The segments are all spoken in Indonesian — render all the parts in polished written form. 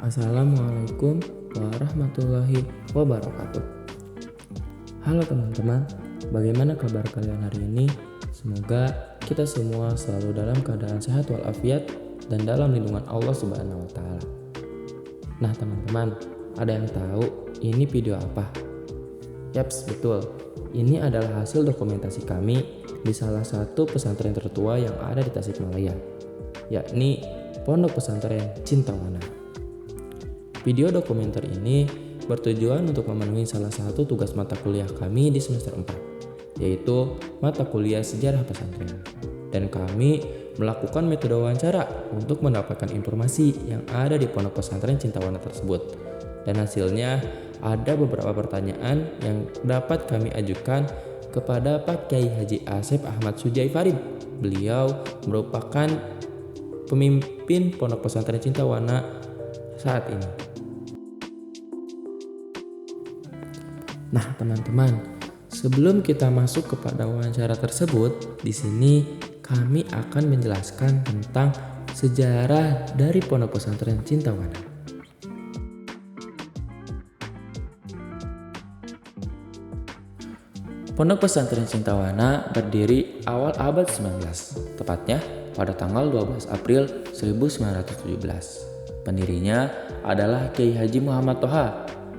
Assalamualaikum warahmatullahi wabarakatuh. Halo teman-teman, bagaimana kabar kalian hari ini? Semoga kita semua selalu dalam keadaan sehat walafiat dan dalam lindungan Allah Subhanahu wa Ta'ala. Nah teman-teman, ada yang tahu ini video apa? Yaps, betul. Ini adalah hasil dokumentasi kami di salah satu pesantren tertua yang ada di Tasikmalaya, yakni Pondok Pesantren Cintawana. Video dokumenter ini bertujuan untuk memenuhi salah satu tugas mata kuliah kami di semester 4, yaitu mata kuliah sejarah pesantren. Dan kami melakukan metode wawancara untuk mendapatkan informasi yang ada di Pondok Pesantren Cintawana tersebut. Dan hasilnya ada beberapa pertanyaan yang dapat kami ajukan kepada Pak Kiai Haji Asep Ahmad Sujai Farid. Beliau merupakan pemimpin Pondok Pesantren Cintawana saat ini. Nah, teman-teman, sebelum kita masuk kepada wawancara tersebut, di sini kami akan menjelaskan tentang sejarah dari Pondok Pesantren Cintawana. Pondok Pesantren Cintawana berdiri awal abad 19, tepatnya pada tanggal 12 April 1917. Pendirinya adalah Kiai Haji Muhammad Toha.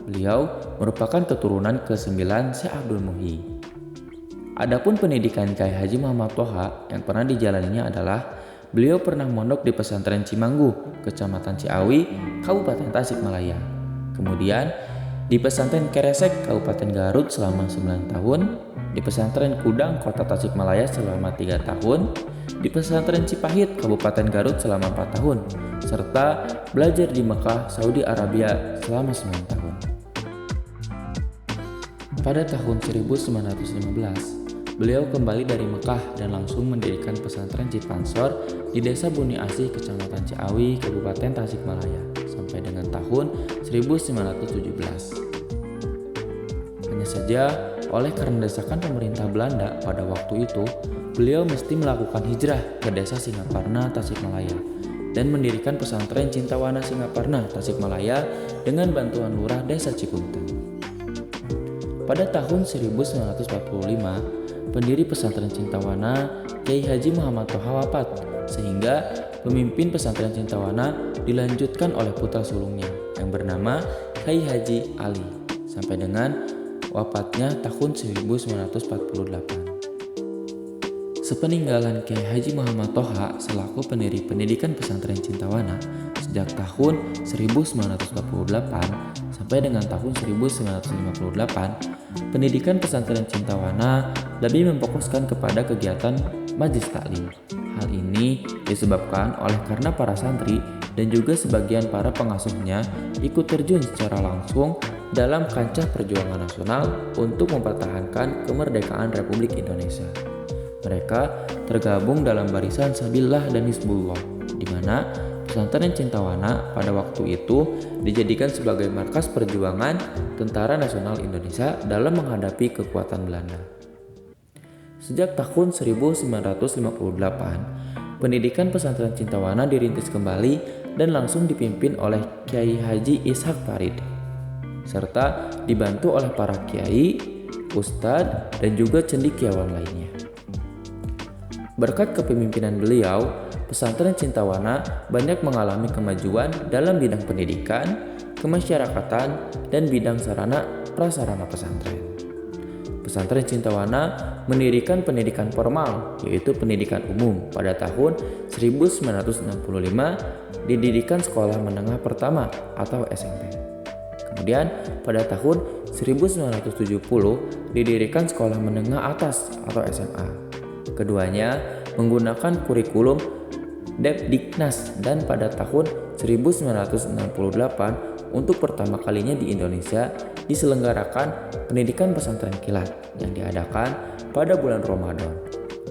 Beliau merupakan keturunan ke-9 Syekh Abdul Muhyi. Adapun pendidikan Kiai Haji Muhammad Toha yang pernah dijalaninya adalah beliau pernah mondok di pesantren Cimanggu, Kecamatan Ciawi, Kabupaten Tasikmalaya. Kemudian di pesantren Keresek, Kabupaten Garut selama 9 tahun, di pesantren Kudang, Kota Tasikmalaya selama 3 tahun, di pesantren Cipahit, Kabupaten Garut selama 4 tahun, serta belajar di Mekah, Saudi Arabia selama 9 tahun. Pada tahun 1915, beliau kembali dari Mekah dan langsung mendirikan pesantren Cipansor di Desa Buni Asih, Kecamatan Ciawi, Kabupaten Tasikmalaya sampai dengan tahun 1917. Hanya saja, oleh karena desakan pemerintah Belanda pada waktu itu, beliau mesti melakukan hijrah ke Desa Singaparna, Tasikmalaya dan mendirikan pesantren Cintawana Singaparna, Tasikmalaya dengan bantuan lurah Desa Cikunten. Pada tahun 1945, pendiri pesantren Cintawana, Kiai Haji Muhammad Toha wafat, sehingga pemimpin pesantren Cintawana dilanjutkan oleh putra sulungnya yang bernama Kiai Haji Ali sampai dengan wafatnya tahun 1948. Sepeninggalan Kiai Haji Muhammad Toha selaku pendiri pendidikan pesantren Cintawana sejak tahun 1948 sampai dengan tahun 1958, pendidikan pesantren Cintawana lebih memfokuskan kepada kegiatan majlis taklim. Hal ini disebabkan oleh karena para santri dan juga sebagian para pengasuhnya ikut terjun secara langsung dalam kancah perjuangan nasional untuk mempertahankan kemerdekaan Republik Indonesia. Mereka tergabung dalam barisan Sabillah dan Hizbullah, di mana pesantren Cintawana pada waktu itu dijadikan sebagai markas perjuangan Tentara Nasional Indonesia dalam menghadapi kekuatan Belanda. Sejak tahun 1958, pendidikan pesantren Cintawana dirintis kembali dan langsung dipimpin oleh Kiai Haji Ishaq Farid, serta dibantu oleh para kiai, ustadz, dan juga cendekiawan lainnya. Berkat kepemimpinan beliau, pesantren Cintawana banyak mengalami kemajuan dalam bidang pendidikan, kemasyarakatan, dan bidang sarana prasarana pesantren. Pesantren Cintawana mendirikan pendidikan formal, yaitu pendidikan umum pada tahun 1965, didirikan sekolah menengah pertama atau SMP. Kemudian pada tahun 1970 didirikan sekolah menengah atas atau SMA. Keduanya menggunakan kurikulum Depdiknas dan pada tahun 1968 untuk pertama kalinya di Indonesia diselenggarakan pendidikan pesantren kilat yang diadakan pada bulan Ramadan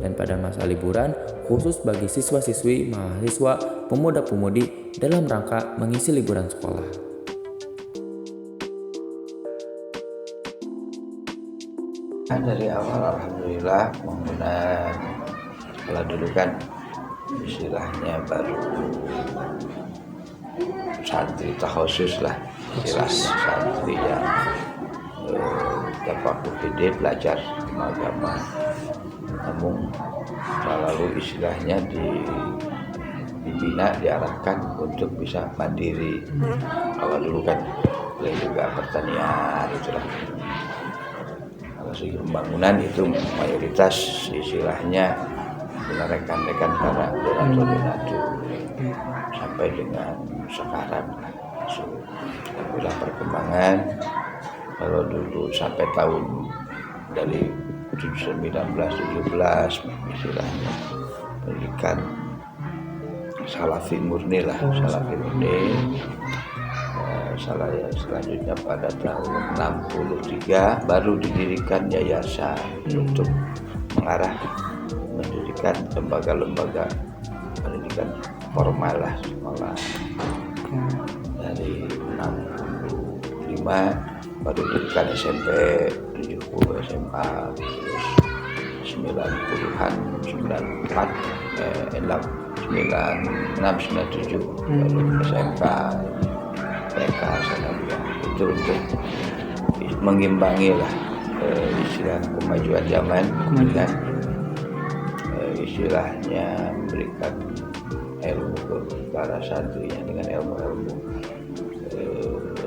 dan pada masa liburan khusus bagi siswa-siswi, mahasiswa, pemuda-pemudi dalam rangka mengisi liburan sekolah. Dari awal alhamdulillah menggunakan, kalau dulu kan istilahnya baru santri takhusus lah, istilahnya santri yang tafakuh gede belajar agama, namun selalu istilahnya dibina, diarahkan untuk bisa mandiri. Kalau dulu kan boleh juga pertanian itulah. Kalau segi pembangunan itu mayoritas istilahnya dengan rekan-rekan para donatur sampai dengan sekarang. Alhamdulillah perkembangan. Kalau dulu sampai tahun dari 1917 istilahnya pendidikan salafi murni lah, salafi murni. Selanjutnya pada tahun 63 baru didirikan yayasan untuk mengarah mendirikan lembaga-lembaga pendidikan formal lah, sekolah. Dari 65 baru didirikan SMP, 70 SMA, terus 90-an 96 97 baru SMK, TK, sanawiyah. Itu untuk mengimbangi lah istilah kemajuan zaman dengan istilahnya memberikan ilmu ke para santrinya dengan ilmu-ilmu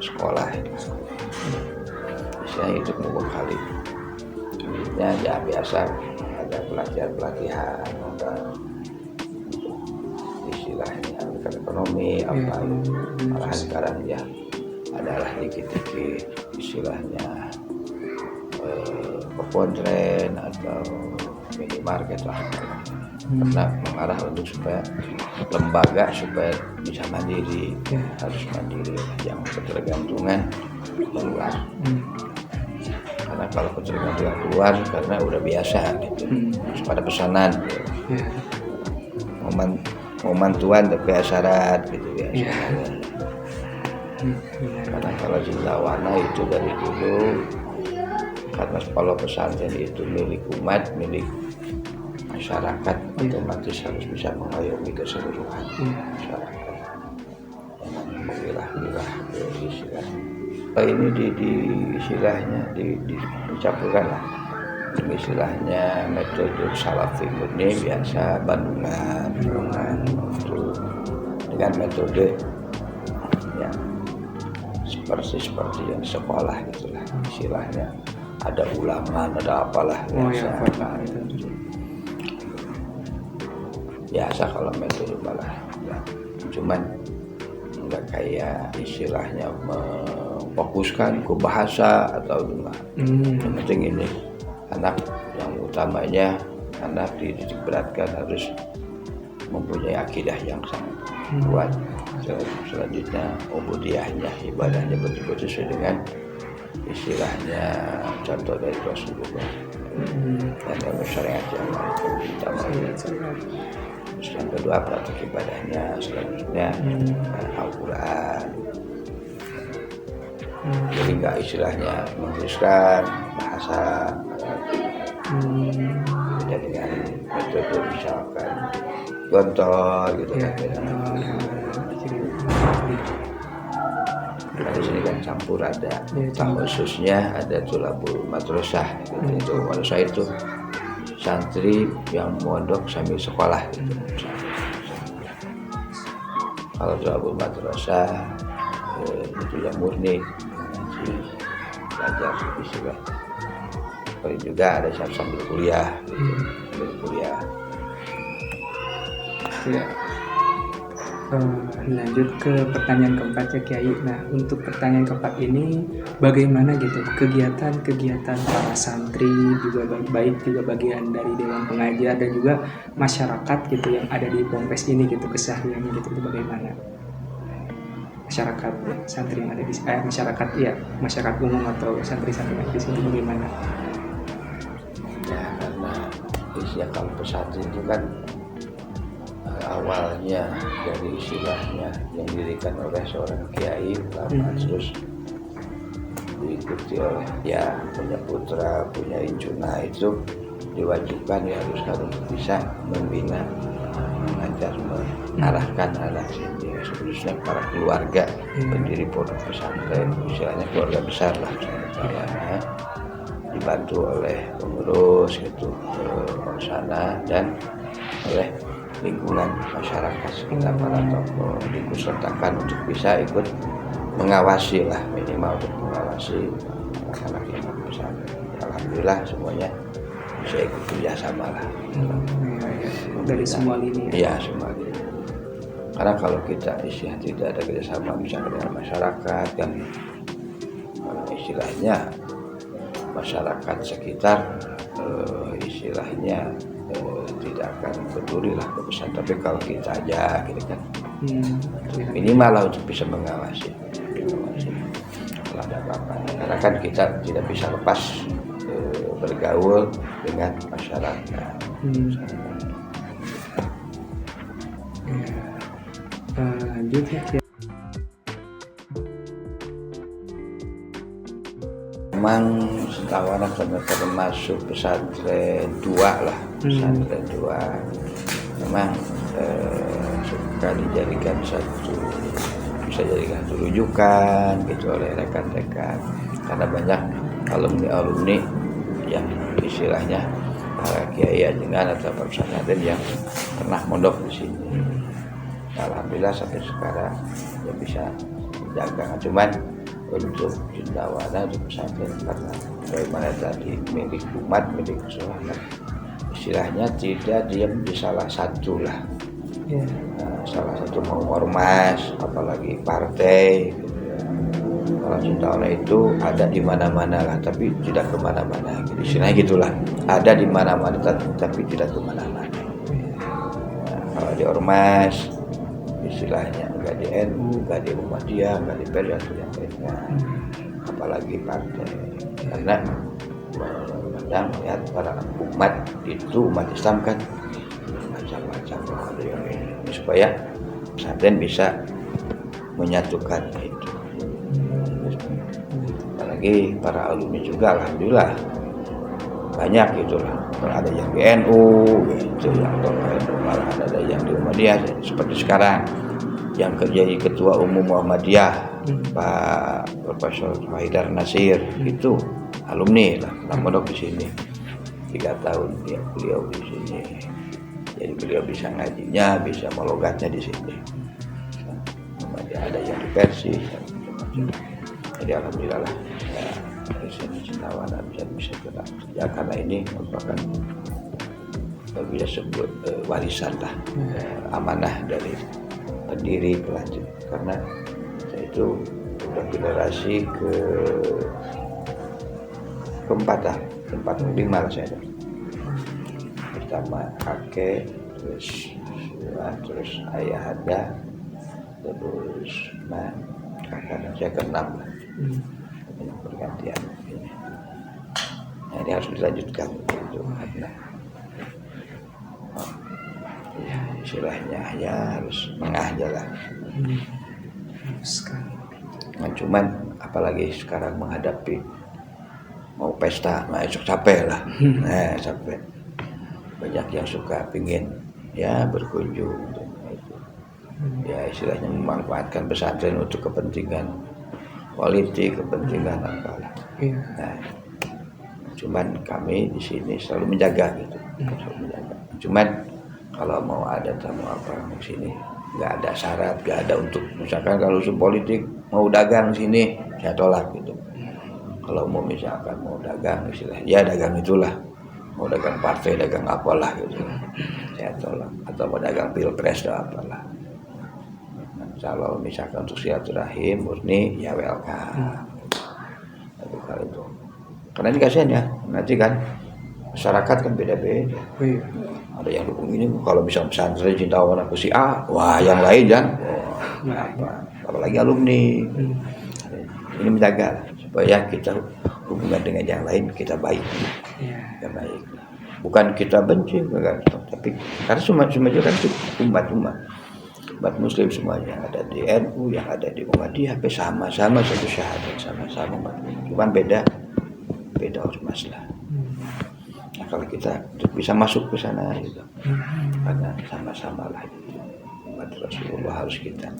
sekolah. Istilahnya itu membekali. Ya biasa ada pelatihan, ada istilahnya ekonomi apa itu. Malahan sekarang ya adalah dikit-dikit istilahnya pepondren atau minimarket lah, karena mengarah untuk supaya lembaga supaya bisa mandiri, harus mandiri, yang ketergantungan keluar. Karena kalau ketergantungan keluar karena udah biasa gitu, pada pesanan momen-tuan tapi syarat gitu biasa. Karena kalau Jilawana itu dari dulu, karena kalau pesantren itu milik umat, milik masyarakat, otomatis harus bisa mengayomi keseluruhan masyarakat. Jangan memilah-milah istilah. Ini di istilahnya dicampurkan lah. Istilahnya metode salafi murni biasa Bandungan itu dengan metode yang seperti yang sekolah gitulah, istilahnya ada ulangan, ada apalah biasa. Biasa kalau metode malah ya, cuman nggak kayak istilahnya memfokuskan ke bahasa atau gimana. Yang penting ini anak yang utamanya anak dididik beratkan harus mempunyai akidah yang sangat kuat. Selanjutnya ubudiyahnya, ibadahnya betul-betul sesuai dengan istilahnya contoh dari Rasulullah dan ilmu syariat yang utama. Terus yang kedua praktek ibadahnya, selanjutnya Al-Quran. Jadi nggak istilahnya menuliskan bahasa beda dengan metode misalkan gontor gitu kan. Di sini kan campur, ada khususnya ada tulabul madrasah gitu. Itu madrasah itu santri yang mondok sambil sekolah gitu. Kalau tulabul madrasah itu yang murni belajar istilah. Kalau juga ada sambil kuliah gitu. Sambil kuliah. Ya. Lanjut ke pertanyaan keempat ya Kiai. Nah, untuk pertanyaan keempat ini bagaimana gitu kegiatan-kegiatan para santri juga baik juga bagian dari dewan pengajar dan juga masyarakat gitu yang ada di Ponpes ini gitu, kesehariannya gitu, itu bagaimana? Masyarakat santri yang ada di masyarakat umum atau santri-santri yang di sini bagaimana? Ya, karena ya kalau pesantren itu kan awalnya dari istilahnya yang didirikan oleh seorang kiai lama, terus diikuti oleh ya punya putra, punya incuna, itu diwajibkan ya harus bisa membina mengajar, mengarahkan anak sini, khususnya para keluarga pendiri pondok pesantren, istilahnya keluarga besar lah, ya, dibantu oleh pengurus gitu sana dan oleh lingkungan masyarakat sekitar para tokoh diikutsertakan untuk bisa ikut mengawasi lah, minimal untuk mengawasi anak-anak yang pesantren. Alhamdulillah semuanya bisa ikut kerjasama lah. Dari semua lini. Iya, semua lini. Karena kalau kita tidak ada kerjasama misalnya dengan masyarakat kan, istilahnya masyarakat sekitar istilahnya tidak akan peduli lah ke pesantren. Tapi kalau kita aja gitu kan, minimal lah untuk bisa mengawasi kalau ada apa-apa. Karena kan kita tidak bisa lepas bergaul dengan masyarakat. Lanjut ya. Memang setahu anak termasuk pesantren tua lah, pesantren tua. Memang suka dijadikan bisa jadikan rujukan gitu oleh rekan-rekan, karena banyak alumni yang istilahnya para kiai dengan atau pesantren yang pernah mondok di sini. Alhamdulillah sampai sekarang ya bisa menjaga. Cuman untuk Cendawana, untuk pesantren, karena bagaimana tadi milik umat, milik masyarakat, istilahnya tidak diam di salah satu lah. Salah satu mau ormas, apalagi partai. Kalau Cendawana itu ada di mana-mana lah, tapi tidak kemana-mana. Istilahnya gitulah, ada di mana-mana tapi tidak kemana-mana. Kalau di ormas, istilahnya enggak di NU, enggak di Muhammadiyah, enggak di PER atau yang lainnya, apalagi partai. Karena memandang melihat para umat itu, umat Islam kan macam-macam, ada yang ini, supaya pesantren bisa menyatukan itu. Apalagi para alumni juga alhamdulillah banyak itulah. Ada yang di NU gitu, yang malah ada yang di Muhammadiyah seperti sekarang yang jadi ketua umum Muhammadiyah Pak Profesor Haidar Nasir itu alumni lah, mondok di sini 3 tahun ya beliau di sini. Jadi beliau bisa ngajinya, bisa melogatnya di sini. Ada yang di Persis, jadi alhamdulillah lah. Dari sini Cendawana bisa kerja karena ini merupakan bisa sebut warisan lah, amanah dari pendiri pelanjut. Karena saya itu udah generasi keempat lah, 45 lah saya. Pertama kakek, terus ayah ada, terus kakak dan saya ke-6 lah. Pergantian ini. Nah, ini harus dilanjutkan itu karena istilahnya ya harus mengah jalan. Nah, cuman apalagi sekarang menghadapi mau pesta, nah esok capek lah. Nah, capek. Banyak yang suka pingin ya berkunjung gitu. Ya istilahnya memanfaatkan pesantren untuk kepentingan politik, kepentingan apalah. Nah, cuman kami di sini selalu menjaga gitu, selalu menjaga. Cuman kalau mau ada tamu apa di sini, nggak ada syarat, nggak ada untuk misalkan kalau usul politik mau dagang di sini, saya tolak gitu. Kalau mau misalkan mau dagang istilahnya, ya dagang itulah, mau dagang partai, dagang apalah gitu, saya tolak. Atau mau dagang pilpres atau apalah. Kalau misalkan untuk silaturahim murni ya welcome. Tapi kalau itu karena ini kasihan ya, nanti kan masyarakat kan beda-beda. Ada yang dukung ini, kalau bisa pesantren Cendawana ke si A, wah yang lain kan, apa? Apalagi alumni. Ini menjaga supaya kita hubungan dengan yang lain kita baik, kita baik. Bukan kita benci, kan? Tapi karena semua juga kan umat muslim semuanya, ada di NU, yang ada di Muhammadiyah, sama-sama satu syahadat, sama-sama umat. Cuman beda ormas lah. Nah, kalau kita bisa masuk ke sana gitu, karena sama-sama lah umat Rasulullah harus kita